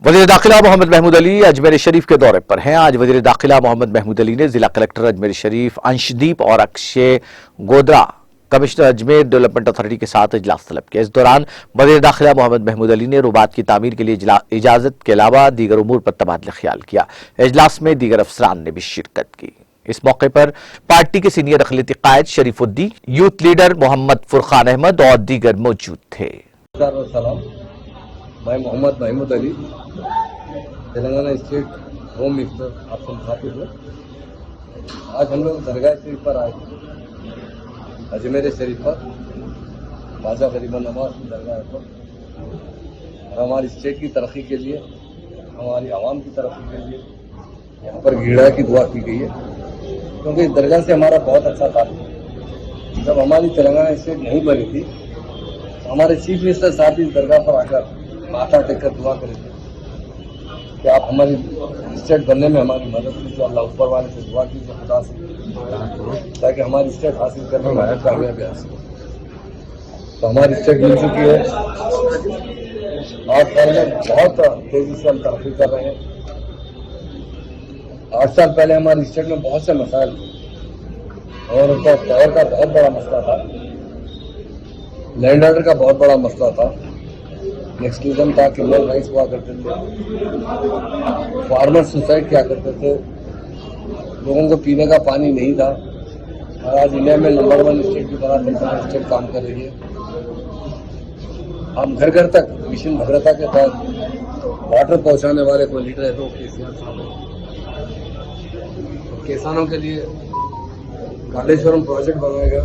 वज़ीर दाखिला मोहम्मद महमूद अली अजमेर शरीफ के दौरे पर हैं। आज वज़ीर दाखिला मोहम्मद महमूद अली ने जिला कलेक्टर अजमेर शरीफ अंशदीप और Akshay Godara commissioner Ajmer development authority के साथ इजलास तलब किया। इस दौरान वज़ीर दाखिला मोहम्मद महमूद अली ने रुबात की तामीर के लिए इजाजत के अलावा दीगर उमूर पर तबादला ख्याल किया। इजलास में दीगर अफसरान ने भी शिरकत की। इस मौके पर पार्टी के सीनियर अक़लियती कायद शरीफुद्दीन, यूथ लीडर मोहम्मद फुरखान अहमद और दीगर मौजूद थे। मैं Mohammed Mahmood Ali, Telangana state home minister, आप संस्थापित हो। आज हम लोग दरगाह शरीफ पर आए, अजमेर शरीफ पर ख्वाजा गरीबन नवाज की दरगाह पर, और हमारी स्टेट की तरक्की के लिए, हमारी आवाम की तरक्की के लिए यहाँ पर गीड़ा की दुआ की गई है, क्योंकि इस दरगाह से हमारा बहुत अच्छा ताल्लुक है। जब हमारी तेलंगाना स्टेट नहीं बनी थी तो हमारे चीफ मिनिस्टर साहब इस दरगाह पर आकर माथा टेककर दुआ करे थे कि आप हमारी स्टेट बनने में हमारी मदद कीजिए। अल्लाह ऊपर वाले से दुआ कीजिए खुदा से, ताकि हमारी स्टेट हासिल करने में कामयाबी हासिल हो। तो हमारी स्टेट मिल चुकी है, 8 साल में बहुत तेजी से हम तरक्की कर रहे हैं। 8 साल पहले हमारी स्टेट में बहुत से मसाइल और उनका पावर का बहुत बड़ा मसला था, लैंड ऑर्डर का बहुत बड़ा मसला था, एक्सक्लूजन था, क्रिमिनल राइट्स हुआ करते थे, फार्मर सुसाइड किया करते थे, लोगों को पीने का पानी नहीं था। और आज इंडिया में नंबर 1 स्टेट की तरह तेलंगाना स्टेट काम कर रही है। हम घर घर तक मिशन भद्रता के तहत वाटर पहुंचाने वाले कोई लीडर है तो केसीआर साहब है। किसानों के लिए कालेश्वरम प्रोजेक्ट बनाएगा,